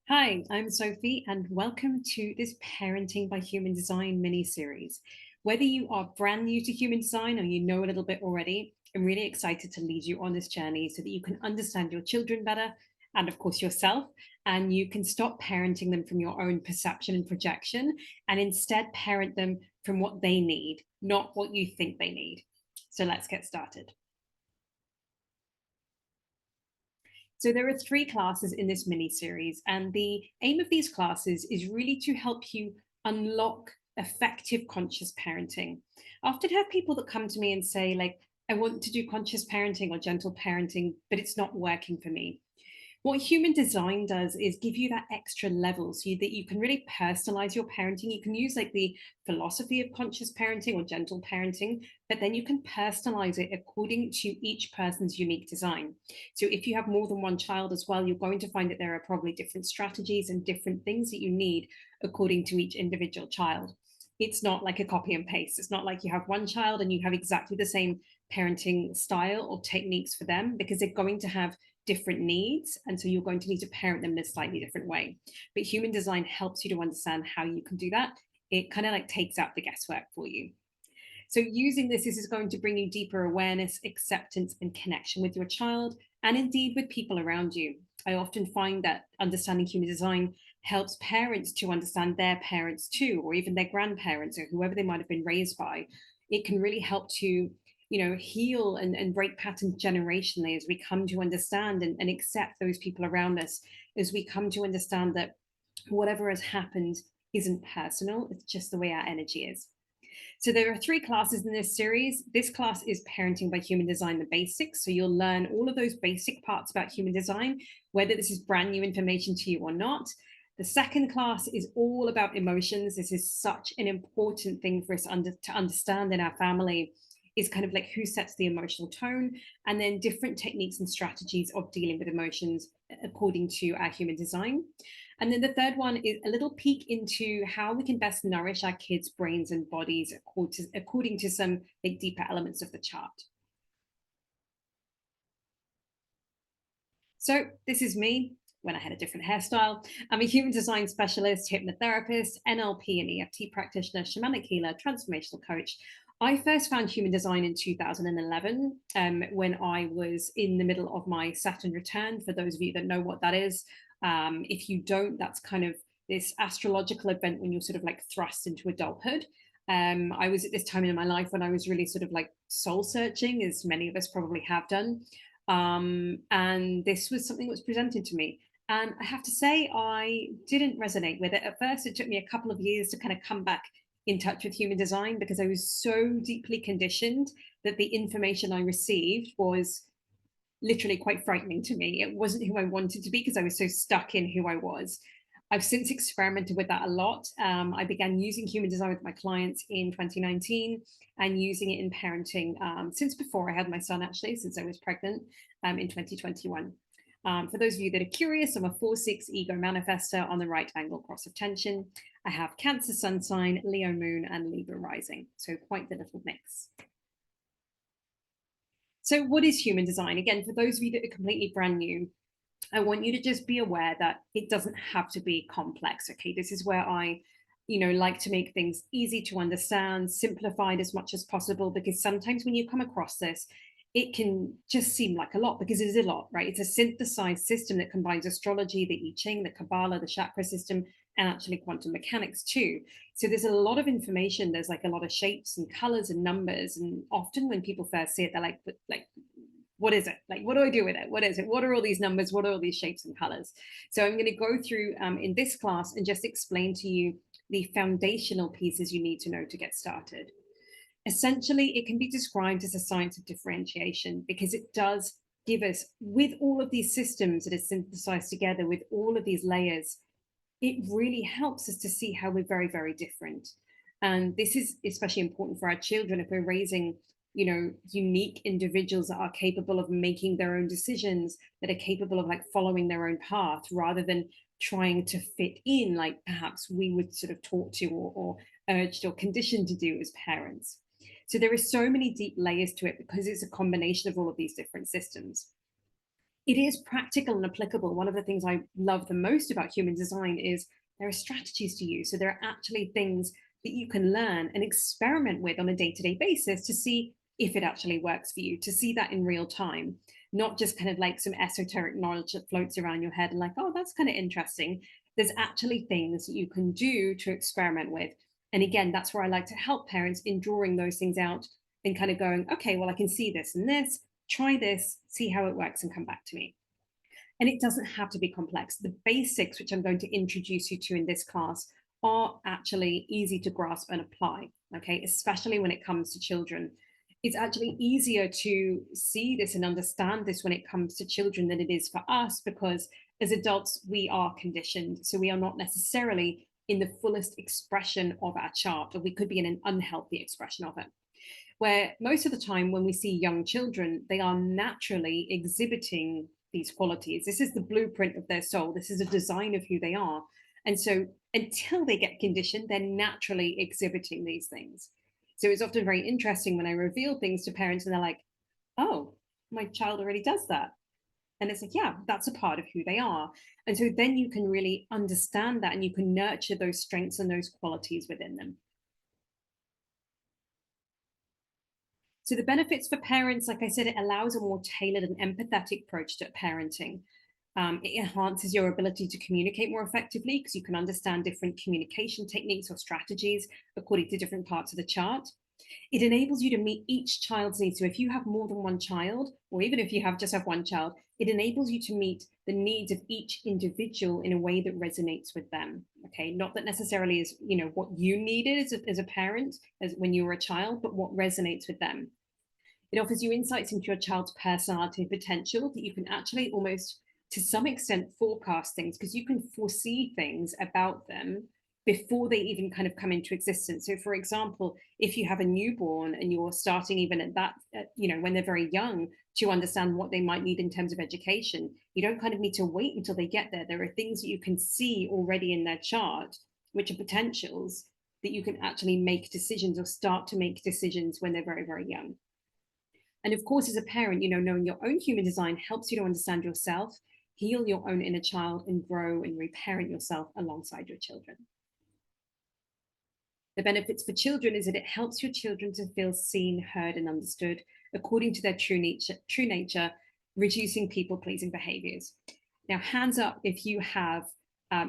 Hi, I'm Sophie, and welcome to this Parenting by Human Design mini series. Whether you are brand new to human design or you know a little bit already, I'm really excited to lead you on this journey so that you can understand your children better and, of course, yourself, and you can stop parenting them from your own perception and projection and instead parent them from what they need, not what you think they need. So let's get started. So there are three classes in this mini series, and the aim of these classes is really to help you unlock effective conscious parenting. I often have people that come to me and say, like, I want to do conscious parenting or gentle parenting, but it's not working for me. What human design does is give you that extra level so that you can really personalize your parenting. You can use like the philosophy of conscious parenting or gentle parenting, but then you can personalize it according to each person's unique design. So if you have more than one child as well, you're going to find that there are probably different strategies and different things that you need according to each individual child. It's not like a copy and paste. It's not like you have one child and you have exactly the same parenting style or techniques for them, because they're going to have different needs. And so you're going to need to parent them in a slightly different way. But human design helps you to understand how you can do that. It kind of like takes out the guesswork for you. So using this is going to bring you deeper awareness, acceptance, and connection with your child, and indeed with people around you. I often find that understanding human design helps parents to understand their parents too, or even their grandparents or whoever they might have been raised by. It can really help to heal and break patterns generationally as we come to understand and accept those people around us, as we come to understand that whatever has happened isn't personal, it's just the way our energy is. So there are three classes in this series. This class is Parenting by Human Design, the basics. So you'll learn all of those basic parts about human design, whether this is brand new information to you or not. The second class is all about emotions. This is such an important thing for us to understand in our family, is kind of like who sets the emotional tone, and then different techniques and strategies of dealing with emotions according to our human design. And then the third one is a little peek into how we can best nourish our kids' brains and bodies according to some like deeper elements of the chart. So this is me when I had a different hairstyle. I'm a human design specialist, hypnotherapist, NLP and EFT practitioner, shamanic healer, transformational coach. I first found human design in 2011 when I was in the middle of my Saturn return. For those of you that know what that is, if you don't, that's kind of this astrological event when you're sort of like thrust into adulthood. I was at this time in my life when I was really sort of like soul searching, as many of us probably have done. And this was something that was presented to me. And I have to say, I didn't resonate with it. At first, it took me a couple of years to kind of come back in touch with human design, because I was so deeply conditioned that the information I received was literally quite frightening to me. It wasn't who I wanted to be because I was so stuck in who I was. I've since experimented with that a lot. I began using human design with my clients in 2019 and using it in parenting since before I had my son, actually, since I was pregnant in 2021. For those of you that are curious, I'm a 4-6 ego manifester on the right angle cross of tension. I have Cancer sun sign, Leo moon, and Libra rising. So quite the little mix. So what is human design? Again, for those of you that are completely brand new, I want you to just be aware that it doesn't have to be complex. Okay, this is where I like to make things easy to understand, simplified as much as possible, because sometimes when you come across this, it can just seem like a lot, because it is a lot, right? It's a synthesized system that combines astrology, the I Ching, the Kabbalah, the chakra system, and actually quantum mechanics too. So there's a lot of information. There's like a lot of shapes and colors and numbers, and often when people first see it, they're like, what is it? Like, what do I do with it? What is it? What are all these numbers? What are all these shapes and colors? So I'm going to go through in this class and just explain to you the foundational pieces you need to know to get started. Essentially, it can be described as a science of differentiation, because it does give us, with all of these systems that are synthesized together, with all of these layers, it really helps us to see how we're very, very different. And this is especially important for our children if we're raising unique individuals that are capable of making their own decisions, that are capable of like following their own path, rather than trying to fit in like perhaps we would sort of taught to or urged or conditioned to do as parents. So there are so many deep layers to it because it's a combination of all of these different systems. It is practical and applicable. One of the things I love the most about human design is there are strategies to use. So there are actually things that you can learn and experiment with on a day-to-day basis to see if it actually works for you, to see that in real time, not just kind of like some esoteric knowledge that floats around your head and like, oh, that's kind of interesting. There's actually things that you can do to experiment with. And again, that's where I like to help parents in drawing those things out and kind of going, okay, well, I can see this and this, try this, see how it works, and come back to me. And it doesn't have to be complex. The basics, which I'm going to introduce you to in this class, are actually easy to grasp and apply, okay, especially when it comes to children. It's actually easier to see this and understand this when it comes to children than it is for us, because as adults, we are conditioned. So we are not necessarily in the fullest expression of our chart, or we could be in an unhealthy expression of it. Where most of the time when we see young children, they are naturally exhibiting these qualities. This is the blueprint of their soul. This is a design of who they are. And so until they get conditioned, they're naturally exhibiting these things. So it's often very interesting when I reveal things to parents and they're like, oh, my child already does that. And it's like, yeah, that's a part of who they are. And so then you can really understand that and you can nurture those strengths and those qualities within them. So the benefits for parents, like I said, it allows a more tailored and empathetic approach to parenting. It enhances your ability to communicate more effectively because you can understand different communication techniques or strategies according to different parts of the chart. It enables you to meet each child's needs. So if you have more than one child, or even if you have one child, it enables you to meet the needs of each individual in a way that resonates with them. Okay, not that necessarily is what you needed as a parent as when you were a child, but what resonates with them. It offers you insights into your child's personality and potential that you can actually almost, to some extent, forecast things because you can foresee things about them before they even kind of come into existence. So, for example, if you have a newborn and you're starting even at that, when they're very young, to understand what they might need in terms of education, you don't kind of need to wait until they get there. There are things that you can see already in their chart, which are potentials that you can actually make decisions or start to make decisions when they're very, very young. And of course, as a parent, knowing your own human design helps you to understand yourself, heal your own inner child, and grow and reparent yourself alongside your children. The benefits for children is that it helps your children to feel seen, heard, and understood according to their true nature, reducing people-pleasing behaviors. Now, hands up if you have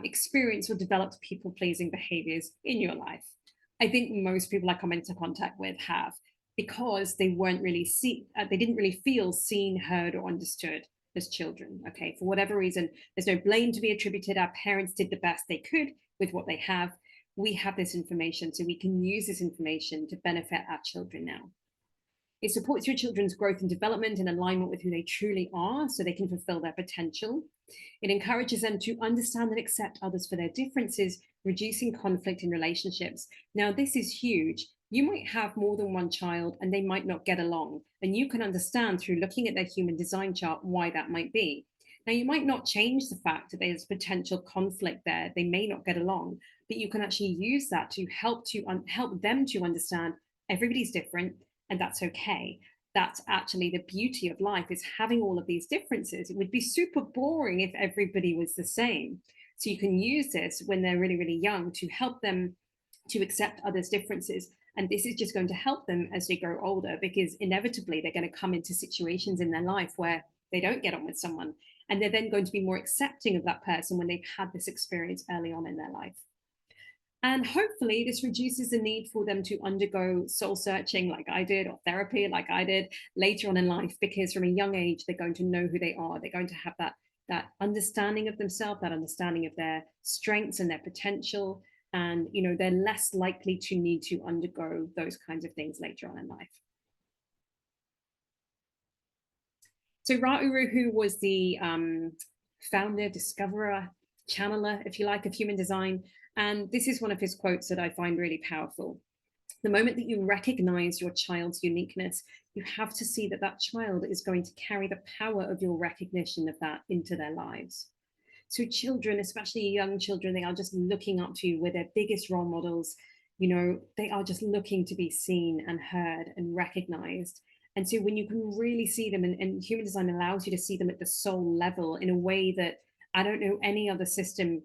experienced or developed people-pleasing behaviors in your life. I think most people I come into contact with have, because they didn't really feel seen, heard, or understood as children. Okay, for whatever reason, there's no blame to be attributed. Our parents did the best they could with what they have. We have this information, so we can use this information to benefit our children now. It supports your children's growth and development in alignment with who they truly are so they can fulfill their potential. It encourages them to understand and accept others for their differences, reducing conflict in relationships. Now, this is huge. You might have more than one child and they might not get along, and you can understand through looking at their human design chart why that might be. Now, you might not change the fact that there's potential conflict there. They may not get along, but you can actually use that to help them to understand everybody's different, and that's okay. That's actually the beauty of life, is having all of these differences. It would be super boring if everybody was the same. So you can use this when they're really, really young to help them to accept others' differences. And this is just going to help them as they grow older, because inevitably they're going to come into situations in their life where they don't get on with someone. And they're then going to be more accepting of that person when they've had this experience early on in their life. And hopefully this reduces the need for them to undergo soul searching like I did, or therapy like I did later on in life, because from a young age, they're going to know who they are. They're going to have that understanding of themselves, that understanding of their strengths and their potential. And, they're less likely to need to undergo those kinds of things later on in life. So Ra Uru, who was the founder, discoverer, channeler, if you like, of human design. And this is one of his quotes that I find really powerful. The moment that you recognize your child's uniqueness, you have to see that that child is going to carry the power of your recognition of that into their lives. So children, especially young children, they are just looking up to you. We're their biggest role models. They are just looking to be seen and heard and recognized. And so when you can really see them, and human design allows you to see them at the soul level in a way that I don't know any other system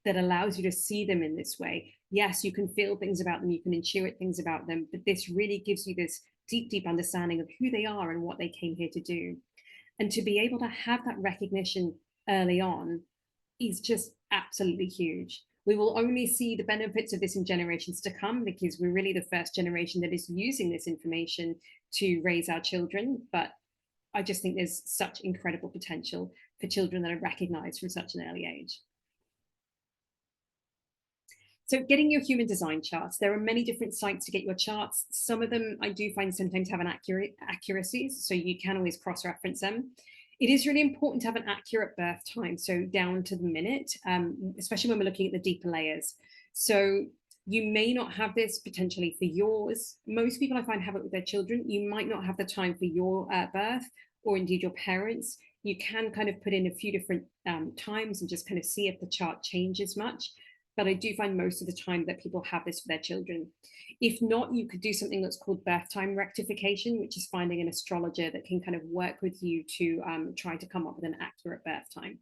that allows you to see them in this way. Yes, you can feel things about them, you can intuit things about them, but this really gives you this deep, deep understanding of who they are and what they came here to do. And to be able to have that recognition early on is just absolutely huge. We will only see the benefits of this in generations to come because we're really the first generation that is using this information to raise our children. But I just think there's such incredible potential for children that are recognized from such an early age. So getting your human design charts, there are many different sites to get your charts. Some of them I do find sometimes have an accuracies, so you can always cross-reference them. It is really important to have an accurate birth time, so down to the minute, especially when we're looking at the deeper layers. So you may not have this potentially for yours. Most people I find have it with their children. You might not have the time for your birth or indeed your parents. You can kind of put in a few different times and just kind of see if the chart changes much. But I do find most of the time that people have this for their children. If not, you could do something that's called birth time rectification, which is finding an astrologer that can kind of work with you to try to come up with an accurate birth time.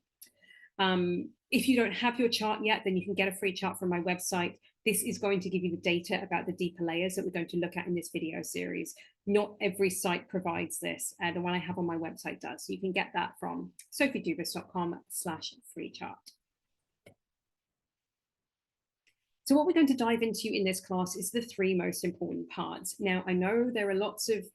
If you don't have your chart yet, then you can get a free chart from my website. This is going to give you the data about the deeper layers that we're going to look at in this video series. Not every site provides this. The one I have on my website does. So you can get that from sophiedubus.com/free chart. So what we're going to dive into in this class is the three most important parts. Now, I know there are lots of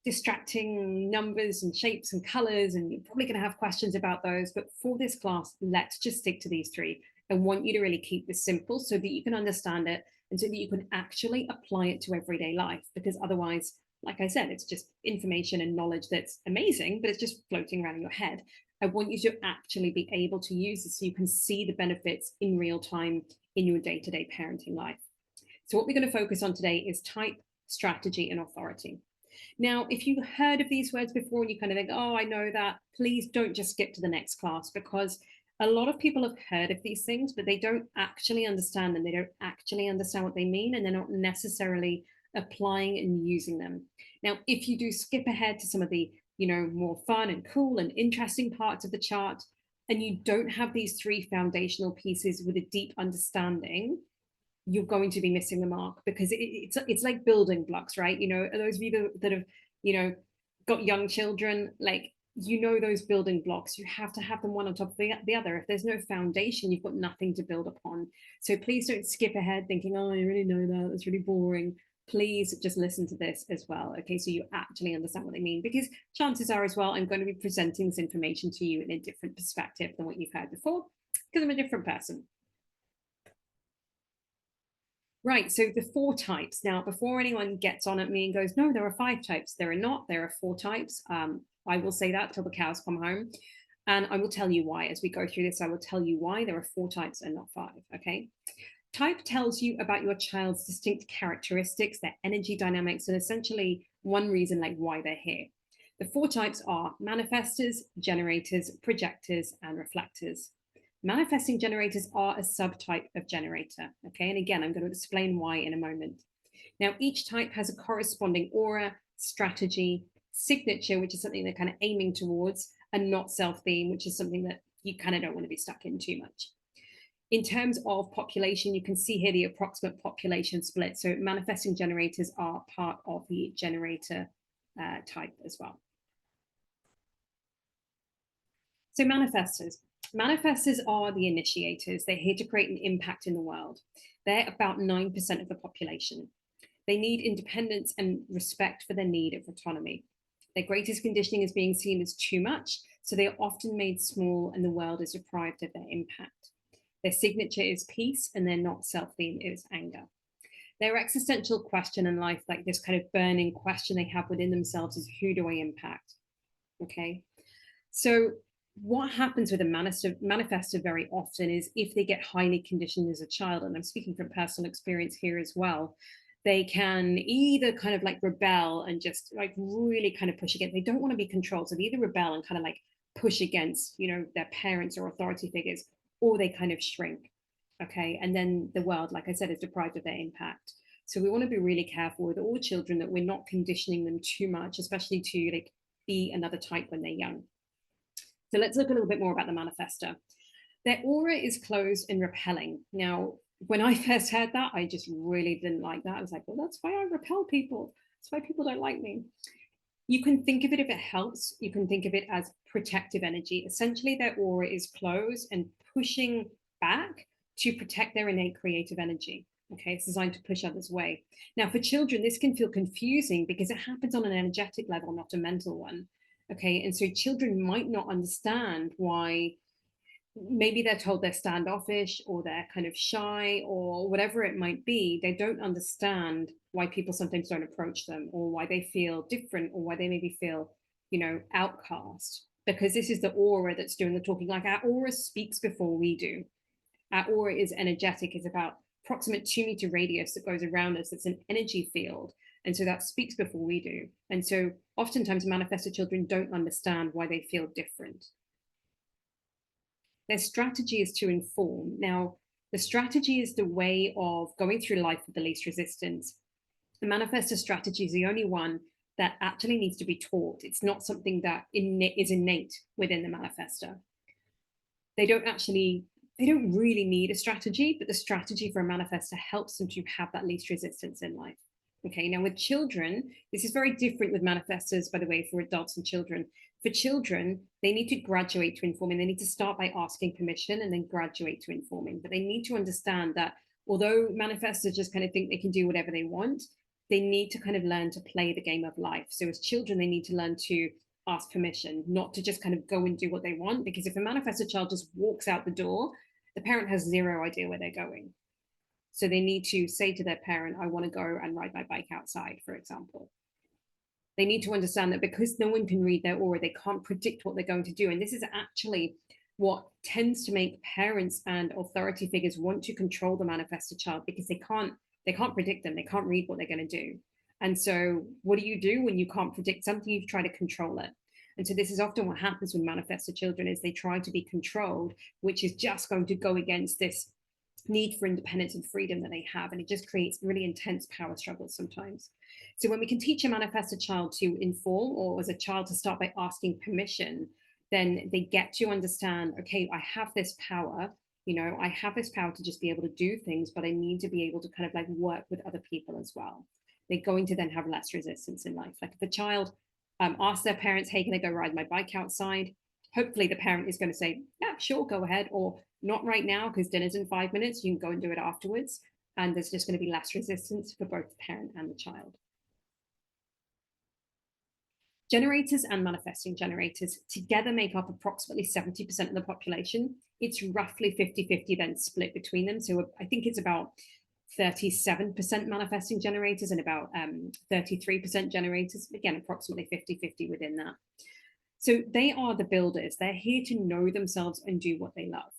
distracting numbers and shapes and colors, and you're probably going to have questions about those. But for this class, let's just stick to these three. I want you to really keep this simple so that you can understand it and so that you can actually apply it to everyday life. Because otherwise, like I said, it's just information and knowledge that's amazing, but it's just floating around in your head. I want you to actually be able to use this so you can see the benefits in real time in your day-to-day parenting life. So what we're going to focus on today is type, strategy, and authority. Now, if you've heard of these words before and you kind of think, oh, I know that, please don't just skip to the next class, because a lot of people have heard of these things, but they don't actually understand them. They don't actually understand what they mean, and they're not necessarily applying and using them. Now, if you do skip ahead to some of the, more fun and cool and interesting parts of the chart, and you don't have these three foundational pieces with a deep understanding, you're going to be missing the mark, because it's like building blocks, right? Those of you that have, got young children, like, those building blocks, you have to have them one on top of the other. If there's no foundation, you've got nothing to build upon. So please don't skip ahead thinking, oh, I already know that, that's really boring. Please just listen to this as well, okay, so you actually understand what they mean, because chances are as well, I'm going to be presenting this information to you in a different perspective than what you've heard before, because I'm a different person. Right, so the 4 types. Now, before anyone gets on at me and goes, no, there are 5 types. There are not, there are 4 types. I will say that till the cows come home. And I will tell you why. As we go through this, I will tell you why there are 4 types and not 5, okay? Type tells you about your child's distinct characteristics, their energy dynamics, and essentially one reason like why they're here. The 4 types are manifestors, generators, projectors, and reflectors. Manifesting generators are a subtype of generator, okay? And again, I'm going to explain why in a moment. Now, each type has a corresponding aura, strategy, signature, which is something they're kind of aiming towards, and not self-theme, which is something that you kind of don't want to be stuck in too much. In terms of population, you can see here the approximate population split. So manifesting generators are part of the generator type as well. So manifestors. Manifestors are the initiators. They're here to create an impact in the world. They're about 9% of the population. They need independence and respect for their need of autonomy. Their greatest conditioning is being seen as too much, so they are often made small and the world is deprived of their impact. Their signature is peace, and they're not self-theme, it is anger. Their existential question in life, like this kind of burning question they have within themselves, is who do I impact? Okay, so what happens with a manifestor very often is if they get highly conditioned as a child, and I'm speaking from personal experience here as well, they can either kind of like rebel and just like really kind of push against. They don't want to be controlled, so they either rebel and kind of like push against, their parents or authority figures, or they kind of shrink. Okay, and then the world, like I said, is deprived of their impact. So we want to be really careful with all children that we're not conditioning them too much, especially to like be another type when they're young. So let's look a little bit more about the manifester. Their aura is closed and repelling. Now, when I first heard that, I just really didn't like that. I was like, well, that's why I repel people. That's why people don't like me. You can think of it, if it helps, you can think of it as protective energy. Essentially, their aura is closed and pushing back to protect their innate creative energy. Okay, it's designed to push others away. Now, for children, this can feel confusing because it happens on an energetic level, not a mental one. Okay, and so children might not understand why. Maybe they're told they're standoffish or they're kind of shy or whatever it might be. They don't understand why people sometimes don't approach them, or why they feel different, or why they maybe feel, outcast, because this is the aura that's doing the talking. Like, our aura speaks before we do. Our aura is energetic. It's about approximate 2 meter radius that goes around us. It's an energy field. And so that speaks before we do. And so oftentimes manifested children don't understand why they feel different. Their strategy is to inform. Now, the strategy is the way of going through life with the least resistance. The manifestor strategy is the only one that actually needs to be taught. It's not something that is innate within the manifestor. They don't really need a strategy, but the strategy for a manifestor helps them to have that least resistance in life. Okay, now with children, this is very different with manifestors, by the way, for adults and children. For children, they need to graduate to informing. They need to start by asking permission and then graduate to informing. But they need to understand that although manifestors just kind of think they can do whatever they want, they need to kind of learn to play the game of life. So as children, they need to learn to ask permission, not to just kind of go and do what they want. Because if a manifested child just walks out the door, the parent has zero idea where they're going. So they need to say to their parent, I want to go and ride my bike outside, for example. They need to understand that because no one can read their aura, they can't predict what they're going to do. And this is actually what tends to make parents and authority figures want to control the manifested child, because they can't predict them. They can't read what they're going to do. And so what do you do when you can't predict something? You try to control it. And so this is often what happens with manifested children, is they try to be controlled, which is just going to go against this need for independence and freedom that they have. And it just creates really intense power struggles sometimes. So when we can teach a manifested child to inform, or as a child to start by asking permission, then they get to understand, okay, I have this power, I have this power to just be able to do things, but I need to be able to kind of like work with other people as well. They're going to then have less resistance in life. Like if a child asks their parents, hey, can I go ride my bike outside? Hopefully the parent is going to say, yeah, sure, go ahead. Or not right now because dinner's in 5 minutes. You can go and do it afterwards. And there's just going to be less resistance for both the parent and the child. Generators and manifesting generators together make up approximately 70% of the population. It's roughly 50-50 then split between them. So I think it's about 37% manifesting generators and about 33% generators. Again, approximately 50-50 within that. So they are the builders. They're here to know themselves and do what they love.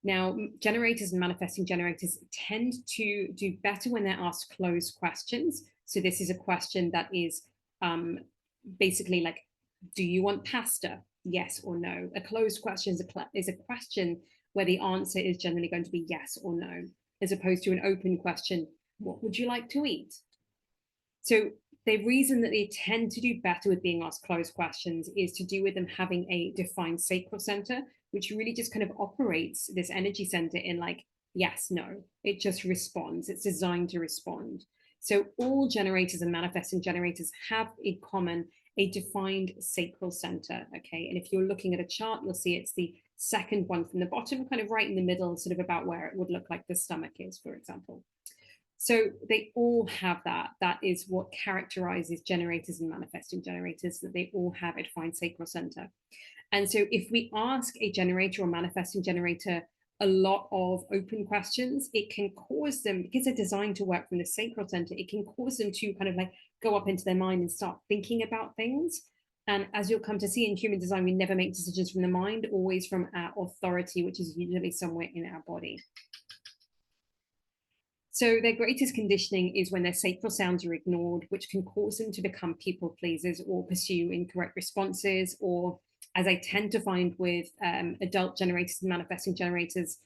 Now, generators and manifesting generators tend to do better when they're asked closed questions. So this is a question that is basically like, do you want pasta? Yes or no. A closed question is a question where the answer is generally going to be yes or no, as opposed to an open question, what would you like to eat? So the reason that they tend to do better with being asked closed questions is to do with them having a defined sacral center, which really just kind of operates this energy center in like, yes, no. It just responds. It's designed to respond. So all generators and manifesting generators have in common a defined sacral center, okay? And if you're looking at a chart, you'll see it's the second one from the bottom, kind of right in the middle, sort of about where it would look like the stomach is, for example. So they all have that. That is what characterizes generators and manifesting generators, that they all have a defined sacral center. And so if we ask a generator or manifesting generator a lot of open questions, it can cause them, because they're designed to work from the sacral center, it can cause them to kind of like go up into their mind and start thinking about things. And as you'll come to see in human design, we never make decisions from the mind, always from our authority, which is usually somewhere in our body. So their greatest conditioning is when their sacral sounds are ignored, which can cause them to become people pleasers or pursue incorrect responses, or, as I tend to find with adult generators and manifesting generators,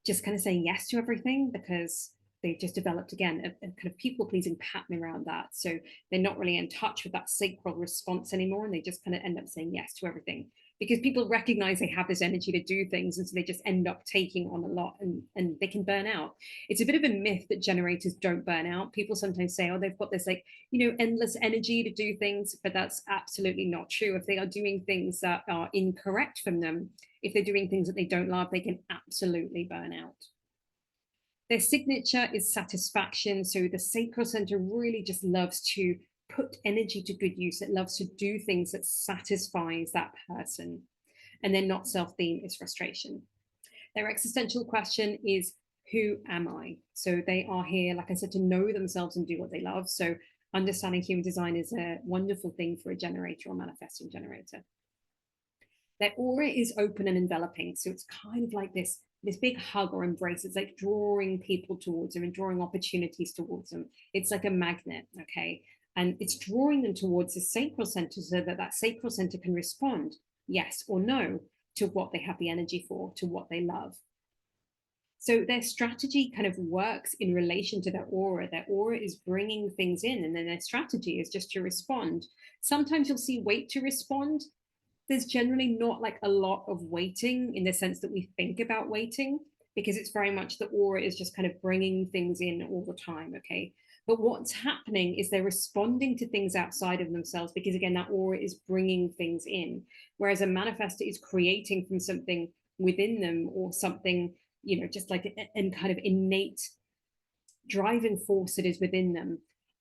just kind of saying yes to everything because they've just developed, again, a kind of people-pleasing pattern around that. So they're not really in touch with that sacral response anymore, and they just kind of end up saying yes to everything because people recognize they have this energy to do things, and so they just end up taking on a lot, and they can burn out. It's a bit of a myth that generators don't burn out. People sometimes say, oh, they've got this, like, endless energy to do things, but that's absolutely not true. If they are doing things that are incorrect from them, if they're doing things that they don't love, they can absolutely burn out. Their signature is satisfaction. So the sacral center really just loves to put energy to good use. It loves to do things that satisfies that person. And then not self-theme is frustration. Their existential question is, who am I? So they are here, like I said, to know themselves and do what they love. So understanding human design is a wonderful thing for a generator or manifesting generator. Their aura is open and enveloping. So it's kind of like this big hug or embrace. It's like drawing people towards them and drawing opportunities towards them. It's like a magnet, okay? And it's drawing them towards the sacral center so that that sacral center can respond yes or no to what they have the energy for, to what they love. So their strategy kind of works in relation to their aura. Their aura is bringing things in, and then their strategy is just to respond. Sometimes you'll see wait to respond. There's generally not like a lot of waiting in the sense that we think about waiting, because it's very much the aura is just kind of bringing things in all the time, okay? But what's happening is they're responding to things outside of themselves, because again, that aura is bringing things in. Whereas a manifestor is creating from something within them, or something, just like a kind of innate driving force that is within them.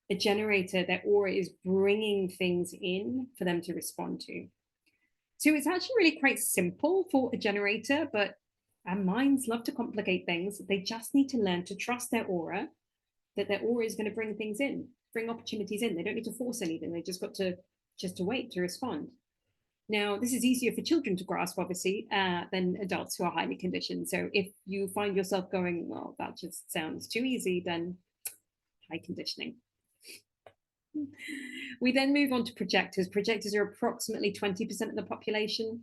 A generator, their aura is bringing things in for them to respond to. So it's actually really quite simple for a generator, but our minds love to complicate things. They just need to learn to trust their aura, that their aura is going to bring things in, bring opportunities in. They don't need to force anything. They just got to wait to respond. Now, this is easier for children to grasp, obviously, than adults who are highly conditioned. So if you find yourself going, well, that just sounds too easy, then high conditioning. We then move on to projectors. Projectors are approximately 20% of the population.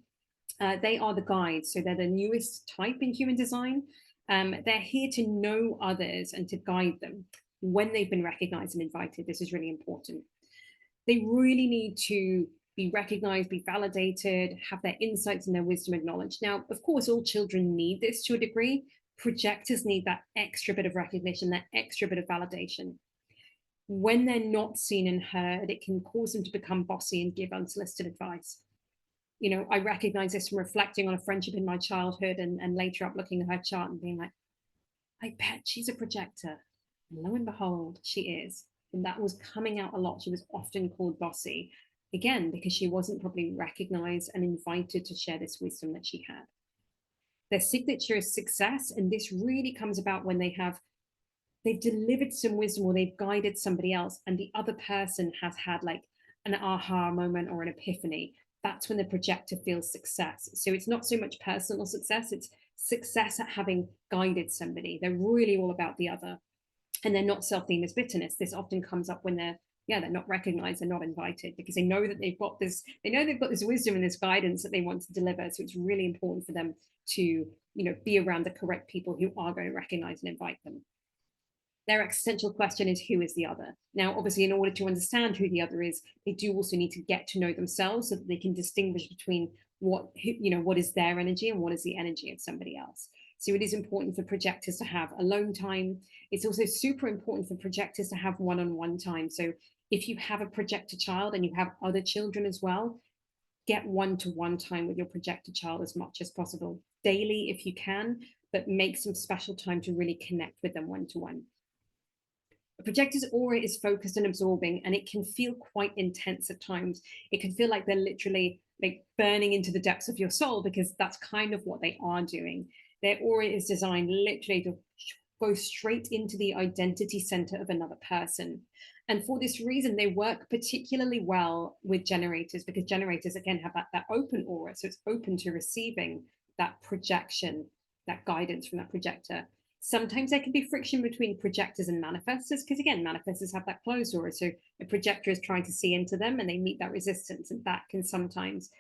They are the guides, so they're the newest type in human design. They're here to know others and to guide them when they've been recognized and invited. This is really important. They really need to be recognized, be validated, have their insights and their wisdom acknowledged. Now, of course, all children need this to a degree. Projectors need that extra bit of recognition, that extra bit of validation. When they're not seen and heard, it can cause them to become bossy and give unsolicited advice. I recognize this from reflecting on a friendship in my childhood, and later up looking at her chart and being like, I bet she's a projector. And lo and behold, she is. And that was coming out a lot. She was often called bossy, again, because she wasn't probably recognized and invited to share this wisdom that she had. Their signature is success. And this really comes about when they've delivered some wisdom, or they've guided somebody else, and the other person has had like an aha moment or an epiphany. That's when the projector feels success. So it's not so much personal success, it's success at having guided somebody. They're really all about the other. And they're not self-theme as bitterness. This often comes up when they're not recognized, they're not invited, because they know that they've got this wisdom and this guidance that they want to deliver. So it's really important for them to, be around the correct people who are going to recognize and invite them. Their existential question is, who is the other? Now, obviously, in order to understand who the other is, they do also need to get to know themselves so that they can distinguish between what is their energy and what is the energy of somebody else. So it is important for projectors to have alone time. It's also super important for projectors to have one-on-one time. So if you have a projector child and you have other children as well, get one-to-one time with your projector child as much as possible. Daily, if you can, but make some special time to really connect with them one-to-one. A projector's aura is focused and absorbing, and it can feel quite intense at times. It can feel like they're literally like burning into the depths of your soul, because that's kind of what they are doing. Their aura is designed literally to go straight into the identity center of another person. And for this reason, they work particularly well with generators, because generators, again, have that open aura. So it's open to receiving that projection, that guidance from that projector. Sometimes there can be friction between projectors and manifestors, because again, manifestors have that closed aura. So a projector is trying to see into them and they meet that resistance. And that can sometimes,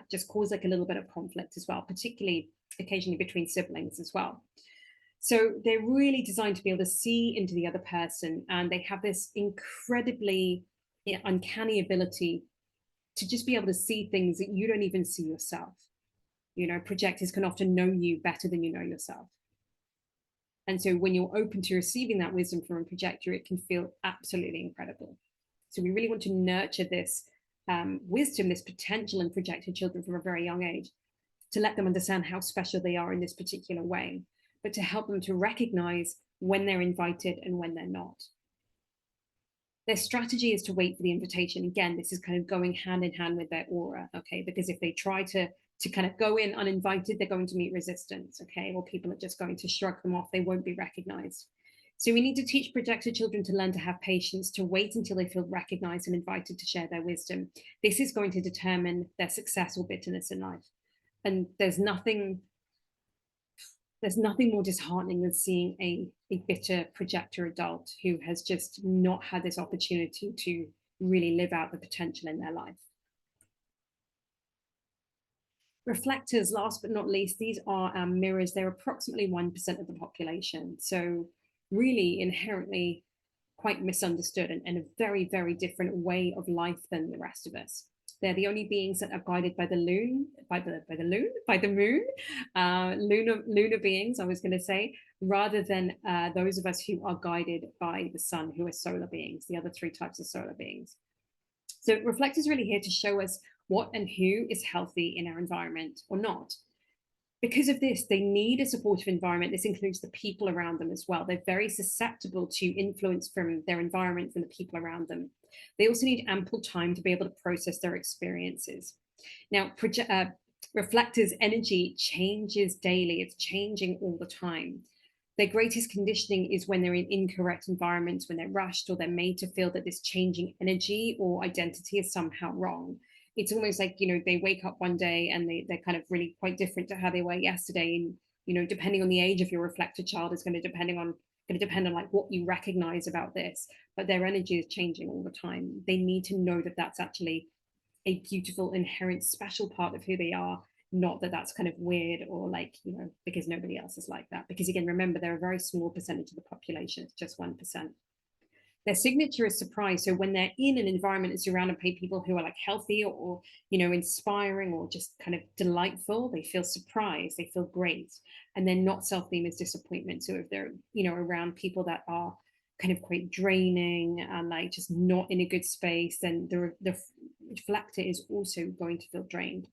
just cause like a little bit of conflict as well, particularly occasionally between siblings as well. So they're really designed to be able to see into the other person, and they have this incredibly uncanny ability to just be able to see things that you don't even see yourself. You know, projectors can often know you better than you know yourself. And so when you're open to receiving that wisdom from a projector, it can feel absolutely incredible. So we really want to nurture this wisdom, this potential in projected children from a very young age, to let them understand how special they are in this particular way, but to help them to recognize when they're invited and when they're not. Their strategy is to wait for the invitation. Again, this is kind of going hand in hand with their aura, okay? Because if they try to kind of go in uninvited, they're going to meet resistance, okay? Or people are just going to shrug them off. They won't be recognized. So we need to teach projected children to learn to have patience, to wait until they feel recognized and invited to share their wisdom. This is going to determine their success or bitterness in life. And there's nothing more disheartening than seeing a bitter projector adult who has just not had this opportunity to really live out the potential in their life. Reflectors, last but not least, these are mirrors. They're approximately 1% of the population. So really inherently quite misunderstood and a very, very different way of life than the rest of us. They're the only beings that are guided by the moon, lunar beings, I was going to say, rather than those of us who are guided by the sun, who are solar beings, the other three types of solar beings. So reflectors really here to show us what and who is healthy in our environment or not. Because of this, they need a supportive environment. This includes the people around them as well. They're very susceptible to influence from their environment, from the people around them. They also need ample time to be able to process their experiences. Now, reflectors' energy changes daily. It's changing all the time. Their greatest conditioning is when they're in incorrect environments, when they're rushed or they're made to feel that this changing energy or identity is somehow wrong. It's almost like, you know, they wake up one day and they're kind of really quite different to how they were yesterday. And, you know, depending on the age of your reflector child is going to depend on like what you recognize about this, but their energy is changing all the time. They need to know that that's actually a beautiful, inherent, special part of who they are, not that that's kind of weird or like, you know, because nobody else is like that. Because again, remember, they're a very small percentage of the population. It's just 1%. Their signature is surprise. So when they're in an environment and surrounded by people who are like healthy or, you know, inspiring or just kind of delightful, they feel surprised, they feel great. And they're not self-themed as disappointment. So if they're, you know, around people that are kind of quite draining and like just not in a good space, then the reflector is also going to feel drained.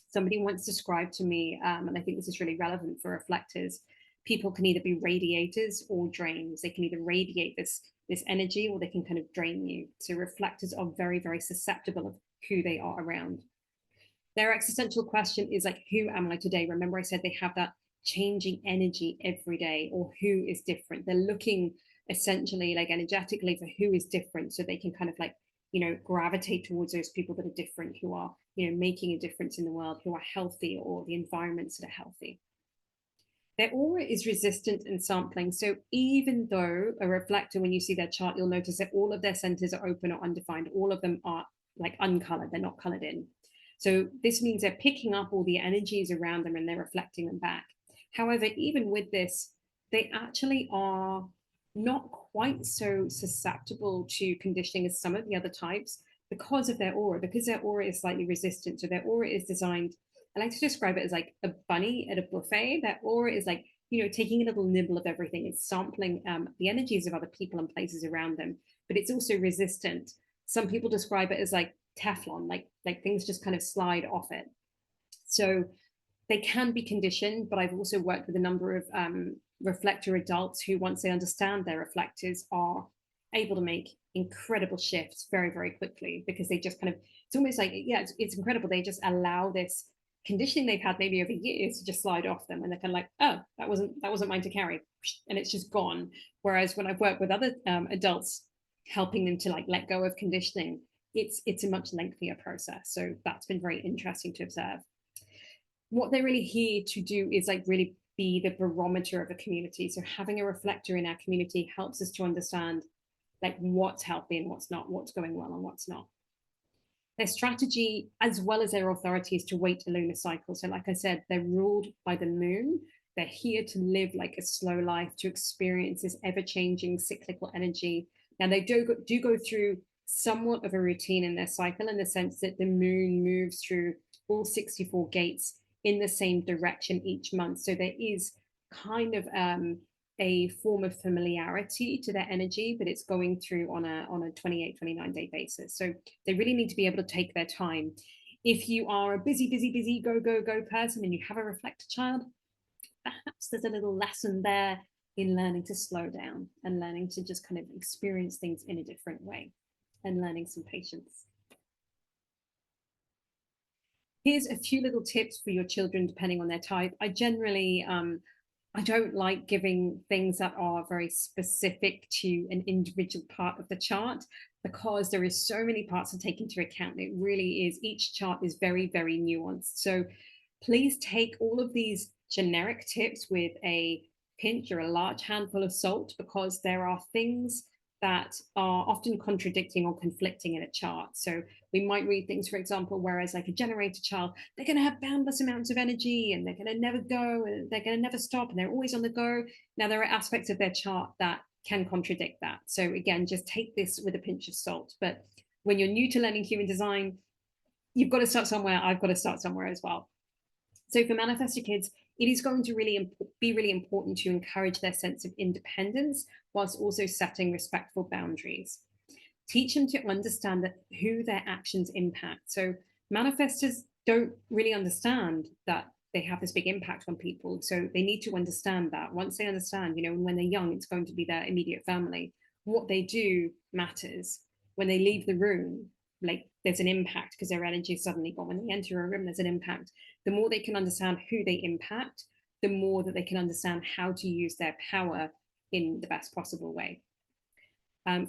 Somebody once described to me, and I think this is really relevant for reflectors, people can either be radiators or drains. They can either radiate this energy or they can kind of drain you. So reflectors are very, very susceptible of who they are around. Their existential question is like, who am I today? Remember I said they have that changing energy every day, or who is different. They're looking essentially like energetically for who is different, so they can kind of like, you know, gravitate towards those people that are different, who are, you know, making a difference in the world, who are healthy, or the environments that are healthy. Their aura is resistant and sampling. So even though a reflector, when you see their chart, you'll notice that all of their centers are open or undefined. All of them are like uncolored. They're not colored in. So this means they're picking up all the energies around them and they're reflecting them back. However, even with this, they actually are not quite so susceptible to conditioning as some of the other types because of their aura, because their aura is slightly resistant. So their aura is designed, I like to describe it as like a bunny at a buffet. That aura is like, you know, taking a little nibble of everything. It's sampling the energies of other people and places around them, but it's also resistant. Some people describe it as like Teflon, like things just kind of slide off it. So they can be conditioned, but I've also worked with a number of reflector adults who, once they understand their reflectors, are able to make incredible shifts very, very quickly, because they just kind of, it's almost like, yeah, it's incredible. They just allow this conditioning they've had maybe over years to just slide off them, and they're kind of like, oh, that wasn't mine to carry, and it's just gone. Whereas when I've worked with other adults, helping them to like let go of conditioning, it's a much lengthier process. So that's been very interesting to observe. What they're really here to do is like really be the barometer of a community. So having a reflector in our community helps us to understand like what's healthy and what's not, what's going well and what's not. Their strategy, as well as their authority, is to wait a lunar cycle. So like I said, they're ruled by the moon. They're here to live like a slow life, to experience this ever-changing cyclical energy. Now they do go through somewhat of a routine in their cycle, in the sense that the moon moves through all 64 gates in the same direction each month. So there is kind of a form of familiarity to their energy, but it's going through on a 28, 29-day basis. So they really need to be able to take their time. If you are a busy, go, go, go person and you have a reflector child, perhaps there's a little lesson there in learning to slow down and learning to just kind of experience things in a different way and learning some patience. Here's a few little tips for your children depending on their type. I generally I don't like giving things that are very specific to an individual part of the chart, because there is so many parts to take into account. It really is, each chart is very, very nuanced. So please take all of these generic tips with a pinch or a large handful of salt, because there are things that are often contradicting or conflicting in a chart. So we might read things, for example, whereas like a generator child, they're going to have boundless amounts of energy and they're going to never go and they're going to never stop and they're always on the go. Now, there are aspects of their chart that can contradict that. So again, just take this with a pinch of salt. But when you're new to learning human design, you've got to start somewhere. I've got to start somewhere as well. So for manifestor kids, it is going to be really important to encourage their sense of independence whilst also setting respectful boundaries. Teach them to understand that who their actions impact. So manifestors don't really understand that they have this big impact on people. So they need to understand that. Once they understand, you know, when they're young, it's going to be their immediate family. What they do matters. When they leave the room, like there's an impact because their energy is suddenly gone. When they enter a room, there's an impact. The more they can understand who they impact, the more that they can understand how to use their power in the best possible way.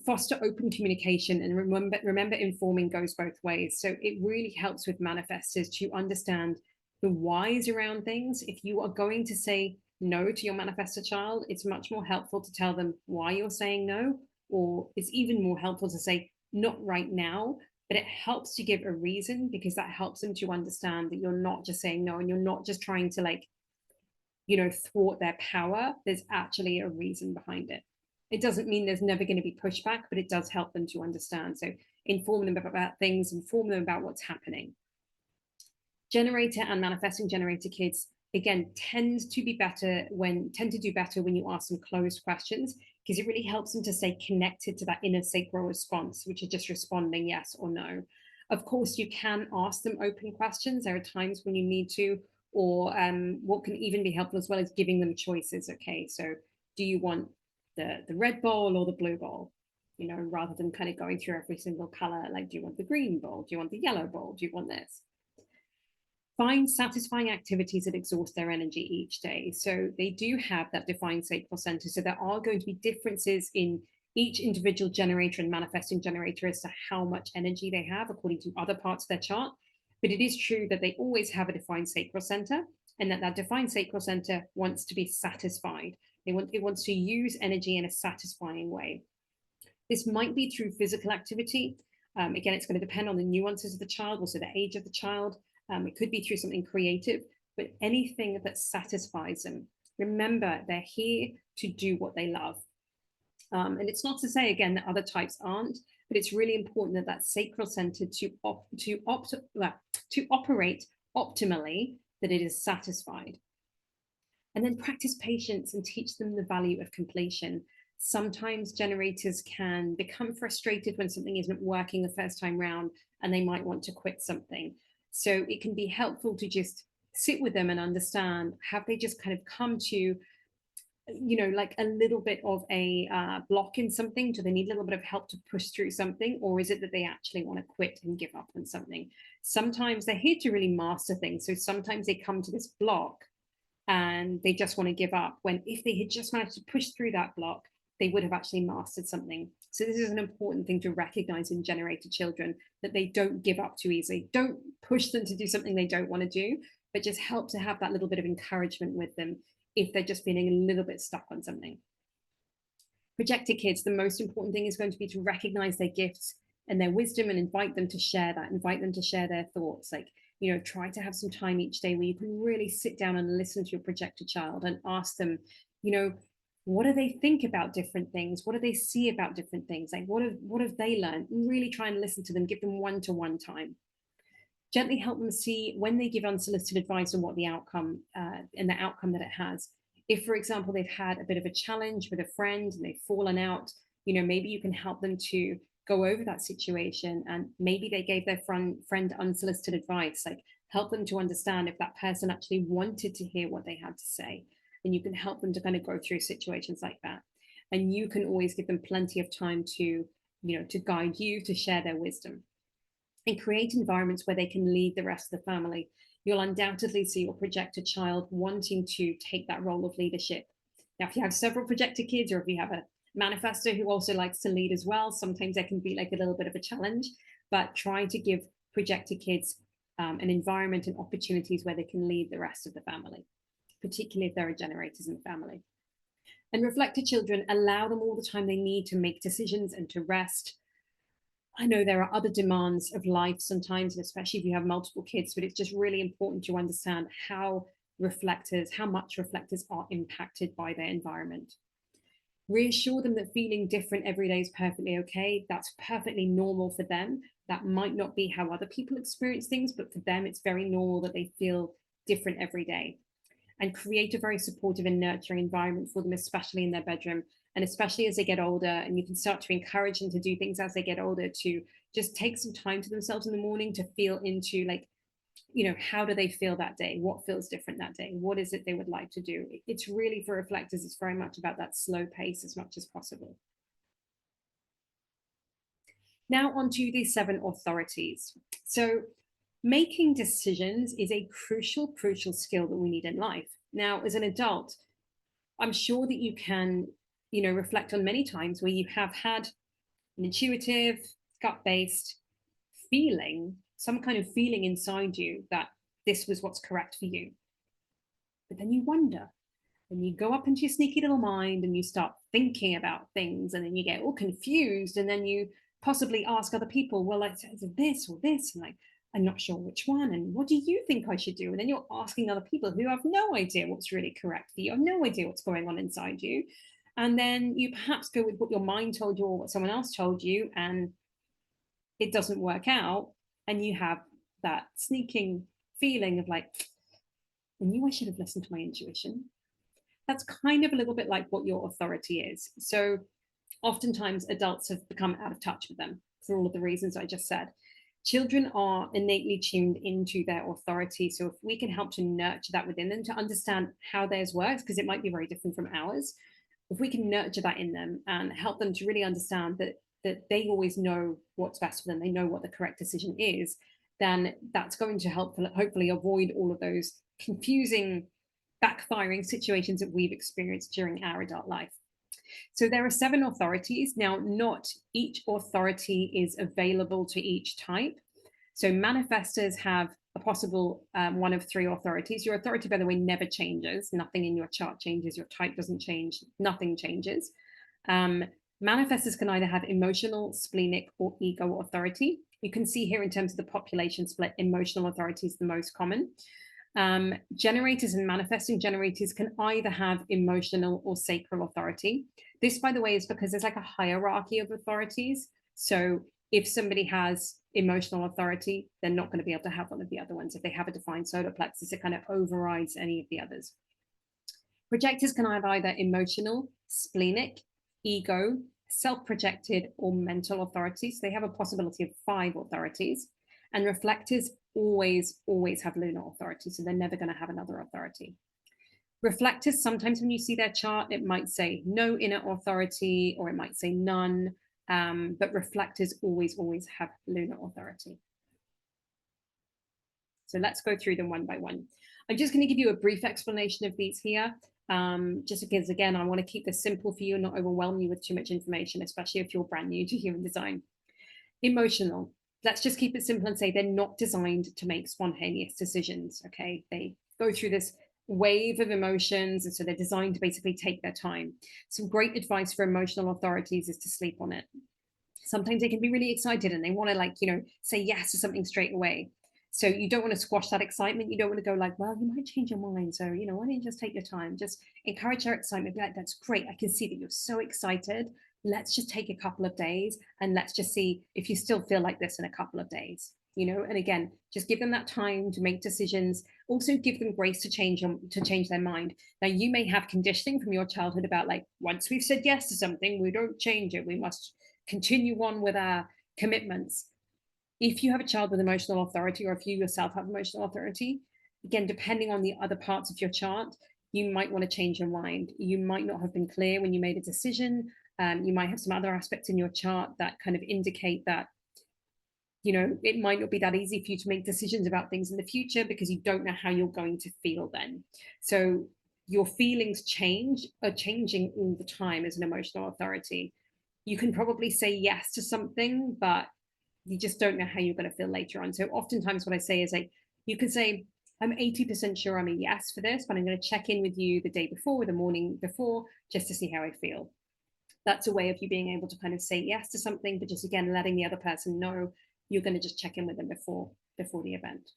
Foster open communication, and remember informing goes both ways. So it really helps with manifestors to understand the whys around things. If you are going to say no to your manifestor child, it's much more helpful to tell them why you're saying no, or it's even more helpful to say not right now, but it helps to give a reason, because that helps them to understand that you're not just saying no and you're not just trying to, like, you know, thwart their power. There's actually a reason behind it. It doesn't mean there's never going to be pushback, but it does help them to understand. So inform them about things, inform them about what's happening. Generator and manifesting generator kids, again, tend to do better when you ask them closed questions, because it really helps them to stay connected to that inner sacral response, which is just responding yes or no. Of course, you can ask them open questions. There are times when you need to, or what can even be helpful as well is giving them choices. Okay, so do you want the red bowl or the blue bowl? You know, rather than kind of going through every single color, like, do you want the green bowl? Do you want the yellow bowl? Do you want this? Find satisfying activities that exhaust their energy each day. So they do have that defined sacral center. So there are going to be differences in each individual generator and manifesting generator as to how much energy they have according to other parts of their chart. But it is true that they always have a defined sacral center, and that defined sacral center wants to be satisfied. It wants to use energy in a satisfying way. This might be through physical activity. Again, it's going to depend on the nuances of the child, also the age of the child. It could be through something creative, but anything that satisfies them. Remember, they're here to do what they love. And it's not to say, again, that other types aren't, but it's really important that that sacral center to operate optimally, that it is satisfied. And then practice patience and teach them the value of completion. Sometimes generators can become frustrated when something isn't working the first time round, and they might want to quit something. So it can be helpful to just sit with them and understand, have they just kind of come to, you know, like a little bit of a block in something? Do they need a little bit of help to push through something? Or is it that they actually want to quit and give up on something? Sometimes they're here to really master things. So sometimes they come to this block and they just want to give up, when if they had just managed to push through that block, they would have actually mastered something. So this is an important thing to recognize in generator children, that they don't give up too easily. Don't push them to do something they don't want to do, but just help to have that little bit of encouragement with them if they're just feeling a little bit stuck on something. Projector kids, the most important thing is going to be to recognize their gifts and their wisdom and invite them to share that, invite them to share their thoughts. Like, try to have some time each day where you can really sit down and listen to your projector child and ask them, you know, what do they think about different things? What do they see about different things? Like, what have they learned? Really try and listen to them, give them one-to-one time. Gently help them see when they give unsolicited advice on what the outcome and the outcome that it has. If, for example, they've had a bit of a challenge with a friend and they've fallen out, maybe you can help them to go over that situation, and maybe they gave their friend unsolicited advice. Like, help them to understand if that person actually wanted to hear what they had to say, and you can help them to kind of go through situations like that. And you can always give them plenty of time to guide you, to share their wisdom, and create environments where they can lead the rest of the family. You'll undoubtedly see your projected child wanting to take that role of leadership. Now, if you have several projected kids, or if you have a manifestor who also likes to lead as well, sometimes that can be like a little bit of a challenge, but try to give projected kids an environment and opportunities where they can lead the rest of the family, particularly if there are generators in the family. And reflector children, allow them all the time they need to make decisions and to rest. I know there are other demands of life sometimes, and especially if you have multiple kids, but it's just really important to understand how much reflectors are impacted by their environment. Reassure them that feeling different every day is perfectly okay. That's perfectly normal for them. That might not be how other people experience things, but for them, it's very normal that they feel different every day. And create a very supportive and nurturing environment for them, especially in their bedroom, and especially as they get older. And you can start to encourage them to do things as they get older, to just take some time to themselves in the morning to feel into, like, how do they feel that day? What feels different that day? What is it they would like to do? It's really, for reflectors, it's very much about that slow pace as much as possible. Now on to the 7 authorities. So making decisions is a crucial skill that we need in life. Now, as an adult, I'm sure that you can, reflect on many times where you have had an intuitive, gut-based feeling, some kind of feeling inside you that this was what's correct for you. But then you wonder, and you go up into your sneaky little mind and you start thinking about things, and then you get all confused, and then you possibly ask other people, well, like, is it this or this? And like, I'm not sure which one, and what do you think I should do? And then you're asking other people who have no idea what's really correct for you, have no idea what's going on inside you. And then you perhaps go with what your mind told you or what someone else told you, and it doesn't work out. And you have that sneaking feeling of like, I knew I should have listened to my intuition. That's kind of a little bit like what your authority is. So oftentimes adults have become out of touch with them for all of the reasons I just said. Children are innately tuned into their authority. So if we can help to nurture that within them, to understand how theirs works, because it might be very different from ours, if we can nurture that in them and help them to really understand that they always know what's best for them, they know what the correct decision is, then that's going to help hopefully avoid all of those confusing, backfiring situations that we've experienced during our adult life. So there are 7 authorities. Now, not each authority is available to each type. So manifestors have a possible one of 3 authorities. Your authority, by the way, never changes. Nothing in your chart changes. Your type doesn't change. Nothing changes. Manifestors can either have emotional, splenic, or ego authority. You can see here in terms of the population split, emotional authority is the most common. Generators and manifesting generators can either have emotional or sacral authority. This, by the way, is because there's like a hierarchy of authorities. So if somebody has emotional authority, they're not going to be able to have one of the other ones. If they have a defined solar plexus, it kind of overrides any of the others. Projectors can have either emotional, splenic, ego, self-projected, or mental authorities. So they have a possibility of 5 authorities. And reflectors always have lunar authority, so they're never going to have another authority. Reflectors, sometimes when you see their chart, it might say no inner authority, or it might say none, but reflectors always have lunar authority. So let's go through them one by one. I'm just going to give you a brief explanation of these here, just because, again, I want to keep this simple for you and not overwhelm you with too much information, especially if you're brand new to human design. Emotional. Let's just keep it simple and say they're not designed to make spontaneous decisions, okay? They go through this wave of emotions, and so they're designed to basically take their time. Some great advice for emotional authorities is to sleep on it. Sometimes they can be really excited and they want to, like, say yes to something straight away. So you don't want to squash that excitement. You don't want to go like, well, you might change your mind. So, why don't you just take your time? Just encourage their excitement. Be like, that's great. I can see that you're so excited. Let's just take a couple of days and let's just see if you still feel like this in a couple of days. And again, just give them that time to make decisions. Also give them grace to change their mind. Now, you may have conditioning from your childhood about like, once we've said yes to something, we don't change it. We must continue on with our commitments. If you have a child with emotional authority, or if you yourself have emotional authority, again, depending on the other parts of your chart, you might want to change your mind. You might not have been clear when you made a decision. You might have some other aspects in your chart that kind of indicate that it might not be that easy for you to make decisions about things in the future because you don't know how you're going to feel then. So your feelings are changing all the time as an emotional authority. You can probably say yes to something, but you just don't know how you're going to feel later on. So oftentimes what I say is like, you can say, I'm 80% sure I'm a yes for this, but I'm going to check in with you the day before or the morning before just to see how I feel. That's a way of you being able to kind of say yes to something, but just again, letting the other person know you're going to just check in with them before the event.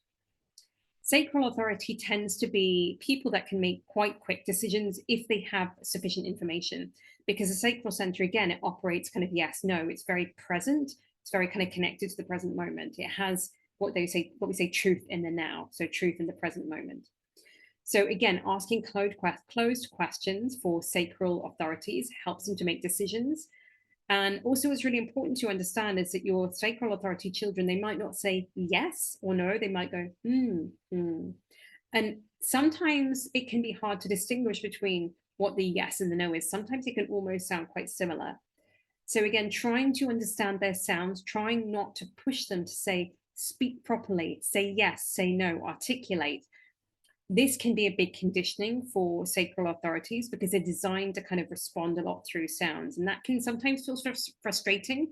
Sacral authority tends to be people that can make quite quick decisions if they have sufficient information, because the sacral center, again, it operates kind of yes, no, it's very present. It's very kind of connected to the present moment. It has what we say truth in the now. So truth in the present moment. So again, asking closed questions for sacral authorities helps them to make decisions. And also what's really important to understand is that your sacral authority children, they might not say yes or no, they might go, hmm. And sometimes it can be hard to distinguish between what the yes and the no is. Sometimes it can almost sound quite similar. So again, trying to understand their sounds, trying not to push them to say, speak properly, say yes, say no, articulate. This can be a big conditioning for sacral authorities because they're designed to kind of respond a lot through sounds. And that can sometimes feel frustrating,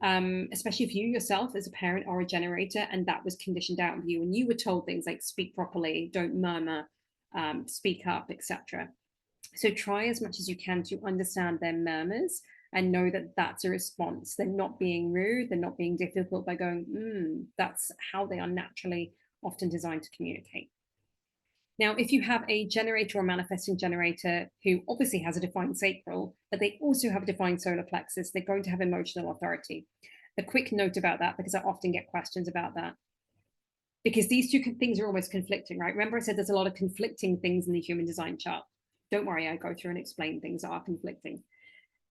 especially if you yourself as a parent are a generator and that was conditioned out of you and you were told things like speak properly, don't murmur, speak up, etc. So try as much as you can to understand their murmurs and know that that's a response. They're not being rude, they're not being difficult by going, that's how they are naturally often designed to communicate. Now, if you have a generator or manifesting generator who obviously has a defined sacral, but they also have a defined solar plexus, they're going to have emotional authority. A quick note about that, because I often get questions about that. Because these two things are almost conflicting, right? Remember I said there's a lot of conflicting things in the human design chart. Don't worry, I go through and explain things that are conflicting.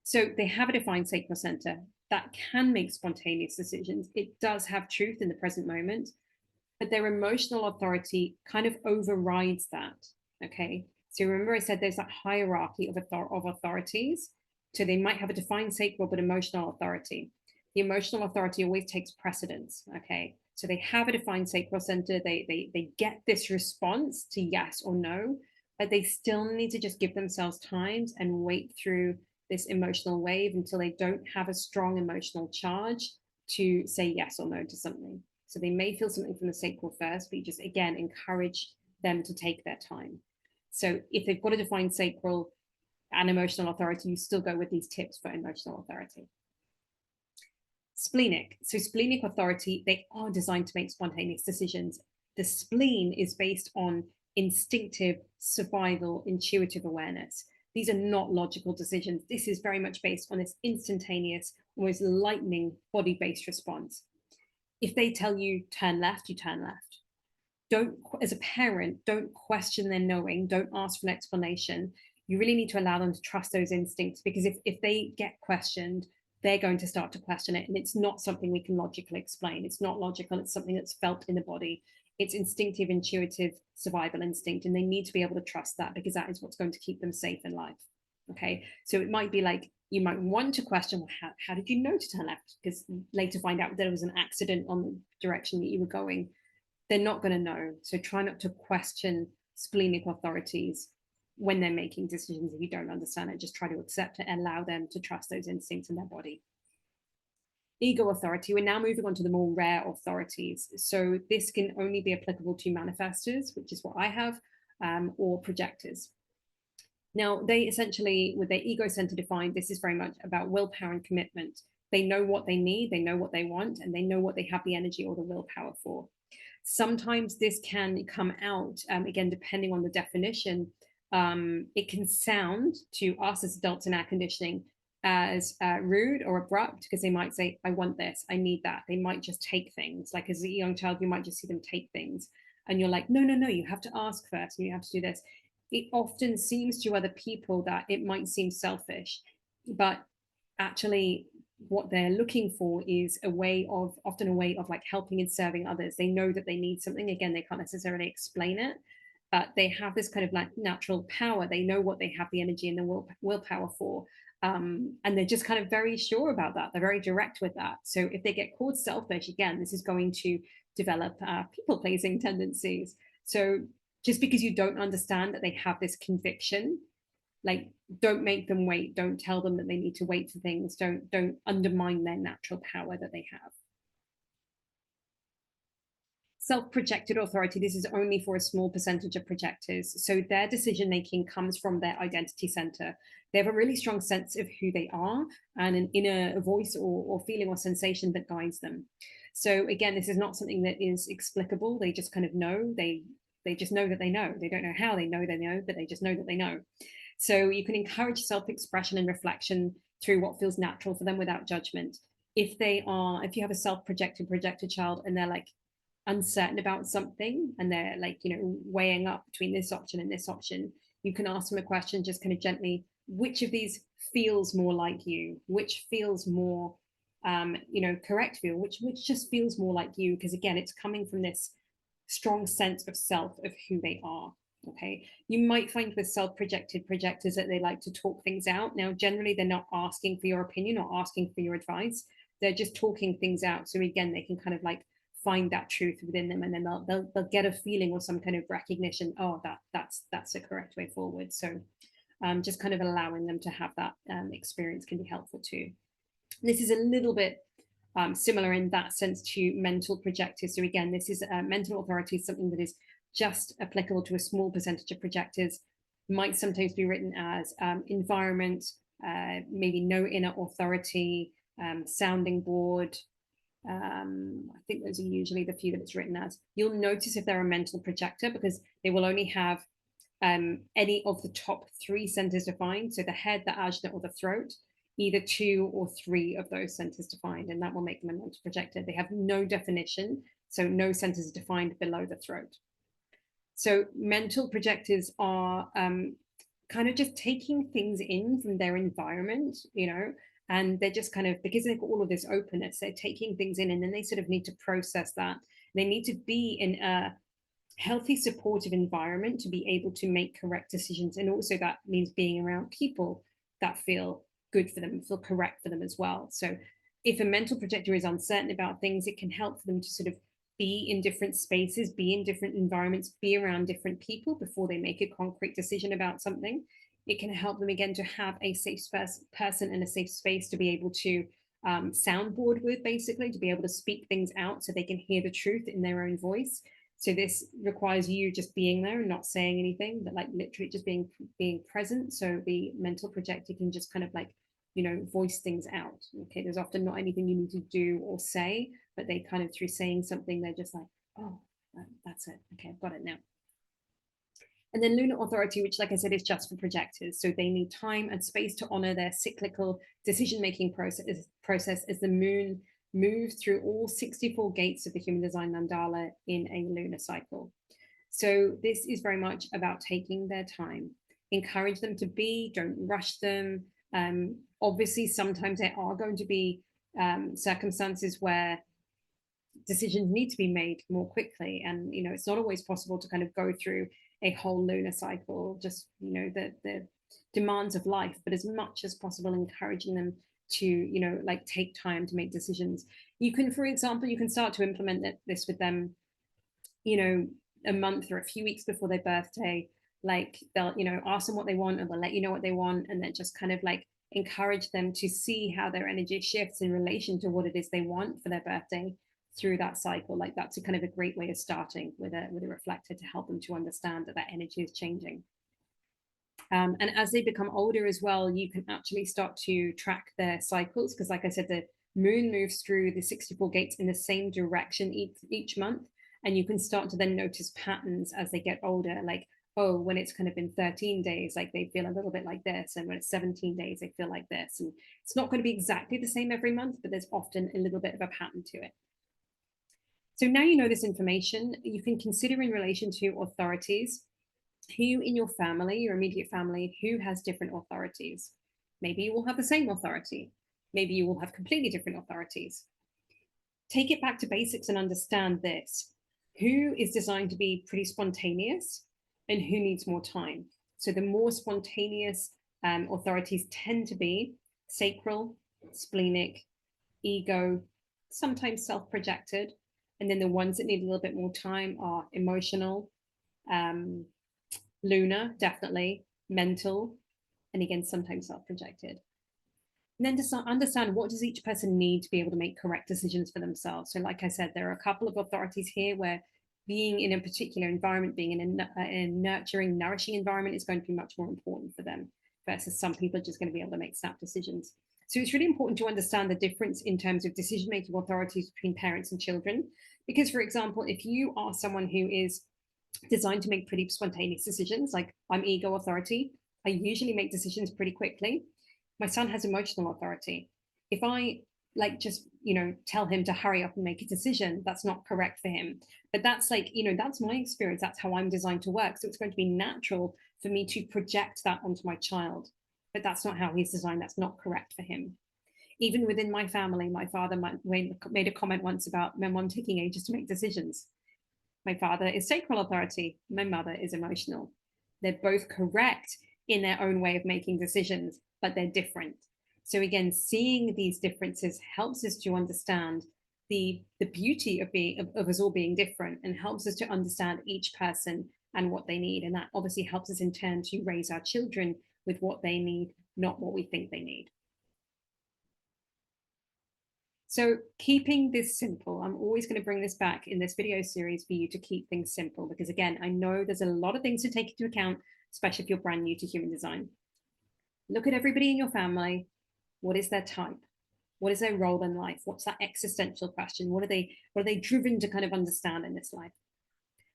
So they have a defined sacral center that can make spontaneous decisions. It does have truth in the present moment, but their emotional authority kind of overrides that. Okay. So remember I said there's that hierarchy of authorities. So they might have a defined sacral, but emotional authority. The emotional authority always takes precedence. Okay. So they have a defined sacral center. They get this response to yes or no, but they still need to just give themselves time and wait through this emotional wave until they don't have a strong emotional charge to say yes or no to something. So they may feel something from the sacral first, but you just, again, encourage them to take their time. So if they've got a defined sacral and emotional authority, you still go with these tips for emotional authority. Splenic. So splenic authority, they are designed to make spontaneous decisions. The spleen is based on instinctive survival, intuitive awareness. These are not logical decisions. This is very much based on this instantaneous, almost lightning body-based response. If they tell you turn left, you turn left. Don't, as a parent, don't question their knowing. Don't ask for an explanation. You really need to allow them to trust those instincts, because if they get questioned, they're going to start to question it. And it's not something we can logically explain. It's not logical. It's something that's felt in the body. It's instinctive, intuitive survival instinct. And they need to be able to trust that, because that is what's going to keep them safe in life. Okay. So it might be like, you might want to question, well, how did you know to turn left? Because later find out that it was an accident on the direction that you were going. They're not going to know. So try not to question splenic authorities when they're making decisions. If you don't understand it, just try to accept it and allow them to trust those instincts in their body. Ego authority. We're now moving on to the more rare authorities. So this can only be applicable to manifestors, which is what I have, or projectors. Now, they essentially, with their ego center defined, this is very much about willpower and commitment. They know what they need, they know what they want, and they know what they have the energy or the willpower for. Sometimes this can come out, again, depending on the definition. It can sound to us as adults in our conditioning as rude or abrupt, because they might say, I want this, I need that. They might just take things. Like as a young child, you might just see them take things. And you're like, no, no, no, you have to ask first, and you have to do this. It often seems to other people that it might seem selfish, but actually what they're looking for is often a way of like helping and serving others. They know that they need something. Again, they can't necessarily explain it, but they have this kind of like natural power. They know what they have the energy and the willpower for. And they're just kind of very sure about that. They're very direct with that. So if they get called selfish, again, this is going to develop people pleasing tendencies. So just because you don't understand that they have this conviction, like, don't make them wait. Don't tell them that they need to wait for things. Don't undermine their natural power that they have. Self-projected authority, this is only for a small percentage of projectors. So their decision making comes from their identity center. They have a really strong sense of who they are and an inner voice or feeling or sensation that guides them. So again, this is not something that is explicable. They just kind of know. They just know that they know. They don't know how they know, but they just know that they know. So you can encourage self-expression and reflection through what feels natural for them without judgment. If you have a self-projected child and they're like uncertain about something and they're like, weighing up between this option and this option, you can ask them a question just kind of gently, which of these feels more like you? Which feels more correct for you? Which just feels more like you? Because again, it's coming from this strong sense of self, of who they are. Okay, you might find with self-projected projectors that they like to talk things out. Now, generally, they're not asking for your opinion or asking for your advice. They're just talking things out. So again, they can kind of like find that truth within them, and then they'll get a feeling or some kind of recognition. Oh, that's the correct way forward. So just kind of allowing them to have that experience can be helpful too. This is a little bit similar in that sense to mental projectors. So again, this is mental authority is something that is just applicable to a small percentage of projectors. Might sometimes be written as environment, maybe no inner authority, sounding board. I think those are usually the few that it's written as. You'll notice if they're a mental projector because they will only have any of the top 3 centers defined. So the head, the ajna, or the throat, either 2 or 3 of those centers defined, and that will make them a mental projector. They have no definition, so no centers defined below the throat. So mental projectors are kind of just taking things in from their environment, and they're just kind of, because they've got all of this openness, they're taking things in and then they sort of need to process that. They need to be in a healthy, supportive environment to be able to make correct decisions. And also that means being around people that feel good for them, feel correct for them as well. So if a mental projector is uncertain about things, it can help for them to sort of be in different spaces, be in different environments, be around different people before they make a concrete decision about something. It can help them again to have a safe person and a safe space to be able to soundboard with, basically, to be able to speak things out so they can hear the truth in their own voice. So this requires you just being there and not saying anything, but like literally just being present. So the mental projector can just kind of like, voice things out. Okay, there's often not anything you need to do or say, but they kind of, through saying something, they're just like, oh, that's it. Okay, I've got it now. And then lunar authority, which, like I said, is just for projectors. So they need time and space to honor their cyclical decision-making process as the moon moves through all 64 gates of the human design mandala in a lunar cycle. So this is very much about taking their time. Encourage them to be, don't rush them. Obviously, sometimes there are going to be circumstances where decisions need to be made more quickly, and it's not always possible to kind of go through a whole lunar cycle, just the demands of life, but as much as possible encouraging them to like take time to make decisions. You can, for example, start to implement this with them a month or a few weeks before their birthday. Like they'll ask them what they want, and they'll let you know what they want, and then just kind of like encourage them to see how their energy shifts in relation to what it is they want for their birthday through that cycle. Like that's a kind of a great way of starting with a reflector to help them to understand that energy is changing. And as they become older as well, you can actually start to track their cycles, because like I said, the moon moves through the 64 gates in the same direction each month. And you can start to then notice patterns as they get older, like, oh, when it's kind of been 13 days, like they feel a little bit like this. And when it's 17 days, they feel like this. And it's not going to be exactly the same every month, but there's often a little bit of a pattern to it. So now you know this information, you can consider in relation to authorities, who in your family, your immediate family, who has different authorities. Maybe you will have the same authority. Maybe you will have completely different authorities. Take it back to basics and understand this. Who is designed to be pretty spontaneous and who needs more time? So the more spontaneous authorities tend to be sacral, splenic, ego, sometimes self-projected. And then the ones that need a little bit more time are emotional, lunar, definitely, mental, and again, sometimes self-projected. And then to understand what does each person need to be able to make correct decisions for themselves. So like I said, there are a couple of authorities here where being in a particular environment, being in a nurturing, nourishing environment is going to be much more important for them versus some people are just going to be able to make snap decisions. So it's really important to understand the difference in terms of decision-making authorities between parents and children. Because, for example, if you are someone who is designed to make pretty spontaneous decisions, like I'm ego authority, I usually make decisions pretty quickly. My son has emotional authority. If I just tell him to hurry up and make a decision, that's not correct for him. But that's that's my experience, that's how I'm designed to work. So it's going to be natural for me to project that onto my child, but that's not how he's designed. That's not correct for him. Even within my family, my father made a comment once about my mom taking ages to make decisions. My father is sacral authority, my mother is emotional. They're both correct in their own way of making decisions, but they're different. So again, seeing these differences helps us to understand the beauty of us all being different, and helps us to understand each person and what they need. And that obviously helps us in turn to raise our children with what they need, not what we think they need. So keeping this simple, I'm always going to bring this back in this video series for you to keep things simple, because again, I know there's a lot of things to take into account, especially if you're brand new to human design. Look at everybody in your family. What is their type? What is their role in life? What's that existential question? What are they driven to kind of understand in this life?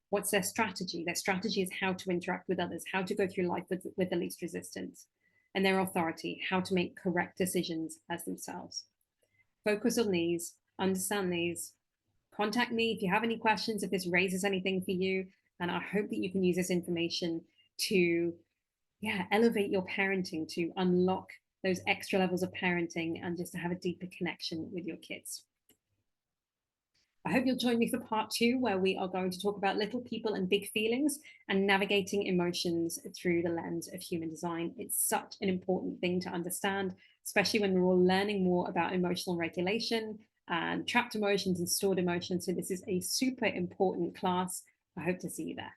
What's their strategy? Their strategy is how to interact with others, how to go through life with the least resistance. And their authority, how to make correct decisions as themselves. Focus on these, understand these, contact me if you have any questions, if this raises anything for you. And I hope that you can use this information to elevate your parenting, to unlock those extra levels of parenting, and just to have a deeper connection with your kids. I hope you'll join me for part 2, where we are going to talk about little people and big feelings and navigating emotions through the lens of human design. It's such an important thing to understand, especially when we're all learning more about emotional regulation and trapped emotions and stored emotions. So this is a super important class. I hope to see you there.